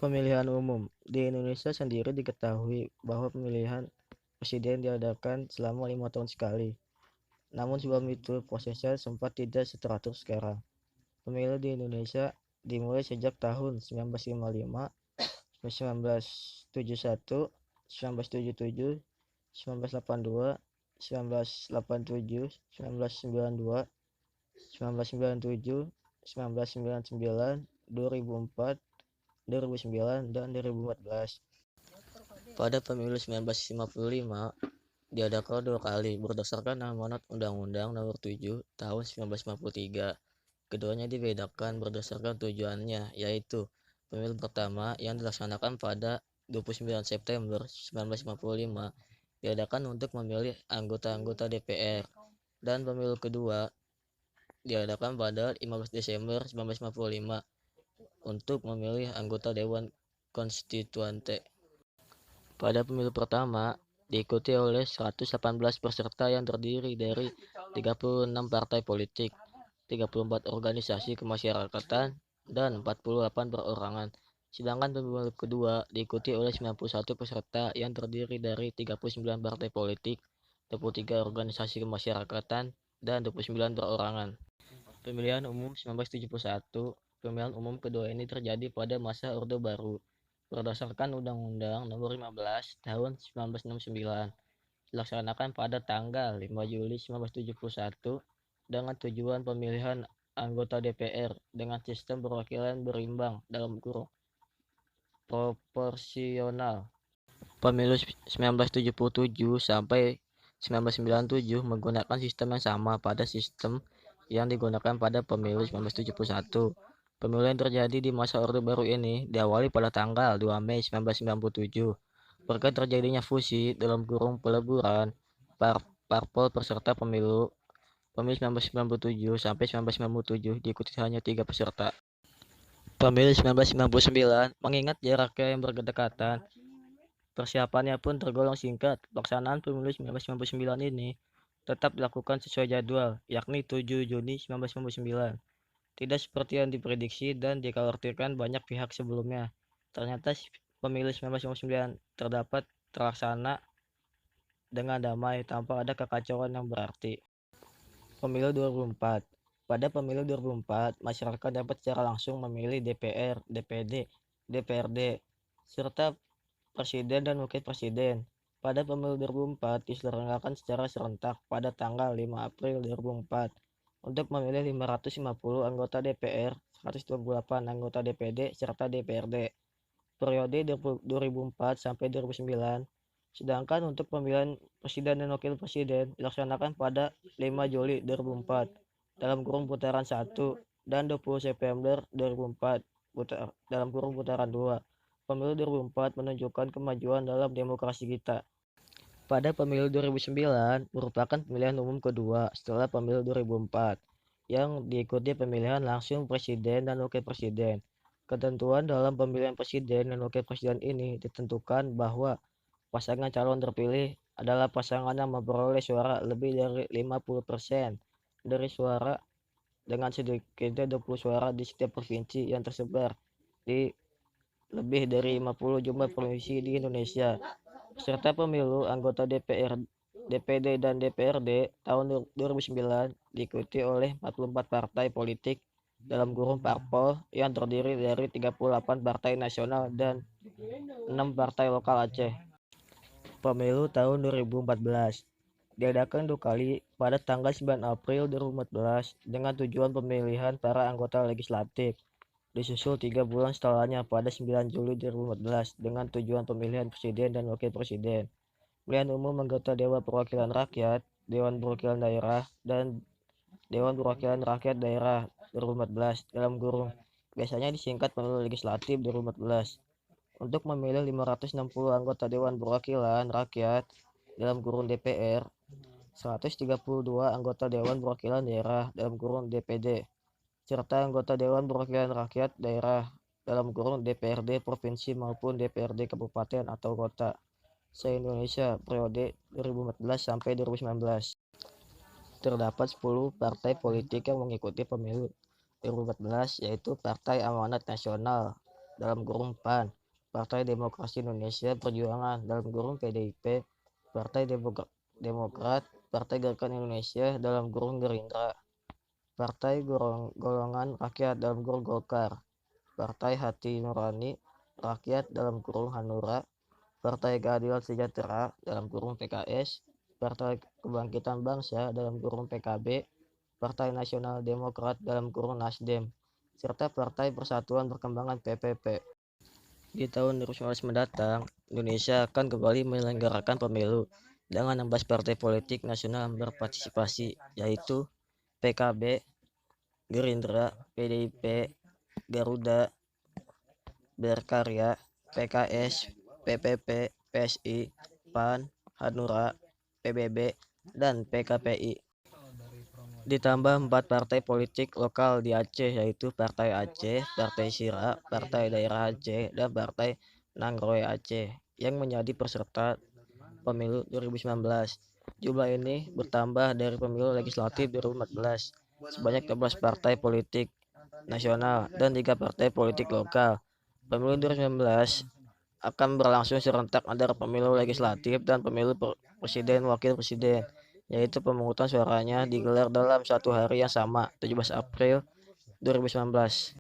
Pemilihan umum di Indonesia sendiri diketahui bahwa pemilihan presiden diadakan selama 5 tahun sekali. Namun sebelum itu prosesnya sempat tidak seteratur sekarang. Pemilu di Indonesia dimulai sejak tahun 1955, 1971, 1977, 1982, 1987, 1992, 1997, 1999, 2004, 2009, dan 2014. Pada pemilu 1955 diadakan 2 kali berdasarkan amanat Undang-Undang Nomor 7 Tahun 1953. Keduanya dibedakan berdasarkan tujuannya, yaitu pemilu pertama yang dilaksanakan pada 29 September 1955 diadakan untuk memilih anggota-anggota DPR, dan pemilu kedua diadakan pada 15 Desember 1955 untuk memilih anggota Dewan Konstituante. Pada pemilu pertama, diikuti oleh 118 peserta yang terdiri dari 36 partai politik, 34 organisasi kemasyarakatan, dan 48 perorangan. Sedangkan pemilu kedua diikuti oleh 91 peserta yang terdiri dari 39 partai politik, 23 organisasi kemasyarakatan, dan 29 perorangan. Pemilihan umum 1971. Pemilihan umum kedua ini terjadi pada masa Orde Baru berdasarkan Undang-Undang Nomor 15 Tahun 1969, dilaksanakan pada tanggal 5 Juli 1971 dengan tujuan pemilihan anggota DPR dengan sistem perwakilan berimbang dalam kurung proporsional. Pemilu 1977 sampai 1997 menggunakan sistem yang sama pada sistem yang digunakan pada pemilu 1971. Pemilu yang terjadi di masa Orde Baru ini diawali pada tanggal 2 Mei 1997 berkat terjadinya fusi dalam kurung peleburan parpol peserta pemilu. Pemilu 1997 sampai 1997 diikuti hanya 3 peserta. Pemilu 1999 mengingat jaraknya yang berdekatan, persiapannya pun tergolong singkat. Pelaksanaan pemilu 1999 ini tetap dilakukan sesuai jadwal, yakni 7 Juni 1999. Tidak seperti yang diprediksi dan dikhawatirkan banyak pihak sebelumnya. Ternyata pemilu 1999 terdapat terlaksana dengan damai tanpa ada kekacauan yang berarti. Pemilu 2004. Pada pemilu 2004, masyarakat dapat secara langsung memilih DPR, DPD, DPRD, serta presiden dan wakil presiden. Pada pemilu 2004 diselenggarakan secara serentak pada tanggal 5 April 2004 untuk memilih 550 anggota DPR, 128 anggota DPD, serta DPRD periode 2004 sampai 2009. Sedangkan untuk pemilihan presiden dan wakil presiden dilaksanakan pada 5 Juli 2004 dalam kurung putaran 1 dan 20 September 2004 dalam kurung putaran 2. Pemilu 2004 menunjukkan kemajuan dalam demokrasi kita. Pada pemilu 2009 merupakan pemilihan umum kedua setelah pemilu 2004 yang diikuti pemilihan langsung presiden dan wakil presiden. Ketentuan dalam pemilihan presiden dan wakil presiden ini ditentukan bahwa pasangan calon terpilih adalah pasangan yang memperoleh suara lebih dari 50% dari suara dengan sedikitnya 20 suara di setiap provinsi yang tersebar di lebih dari 50 jumlah provinsi di Indonesia. Peserta pemilu anggota DPR, DPD, dan DPRD tahun 2009 diikuti oleh 44 partai politik dalam kurung parpol yang terdiri dari 38 partai nasional dan 6 partai lokal Aceh. Pemilu tahun 2014 diadakan 2 kali pada tanggal 9 April 2014 dengan tujuan pemilihan para anggota legislatif, disusul 3 bulan setelahnya pada 9 Juli 2014 dengan tujuan pemilihan presiden dan wakil presiden. Pemilihan umum anggota Dewan Perwakilan Rakyat, Dewan Perwakilan Daerah, dan Dewan Perwakilan Rakyat Daerah 2014 dalam kurung biasanya disingkat pemilu legislatif 2014 untuk memilih 560 anggota Dewan Perwakilan Rakyat dalam kurung DPR, 132 anggota Dewan Perwakilan Daerah dalam kurung DPD, serta anggota Dewan Perwakilan Rakyat Daerah dalam kurung DPRD Provinsi maupun DPRD Kabupaten atau Kota se-Indonesia periode 2014 sampai 2019. Terdapat 10 partai politik yang mengikuti pemilu 2014, yaitu Partai Amanat Nasional dalam kurung PAN, Partai Demokrasi Indonesia Perjuangan dalam kurung PDIP, Partai Demokrat, Partai Gerakan Indonesia dalam kurung Gerindra, Partai Golongan Rakyat dalam kurung Golkar, Partai Hati Nurani Rakyat dalam kurung Hanura, Partai Keadilan Sejahtera dalam kurung PKS, Partai Kebangkitan Bangsa dalam kurung PKB, Partai Nasional Demokrat dalam kurung Nasdem, serta Partai Persatuan Perkembangan PPP. Di tahun 2019 mendatang, Indonesia akan kembali menyelenggarakan pemilu dengan 16 partai politik nasional berpartisipasi, yaitu PKB, Gerindra, PDIP, Garuda, Berkarya, PKS, PPP, PSI, PAN, Hanura, PBB, dan PKPI. Ditambah 4 partai politik lokal di Aceh, yaitu Partai Aceh, Partai Sira, Partai Daerah Aceh, dan Partai Nangroe Aceh yang menjadi peserta pemilu 2019. Jumlah ini bertambah dari pemilu legislatif 2014, sebanyak 12 partai politik nasional dan 3 partai politik lokal. Pemilu 2019 akan berlangsung serentak antara pemilu legislatif dan pemilu presiden wakil presiden, yaitu pemungutan suaranya digelar dalam satu hari yang sama, 17 April 2019.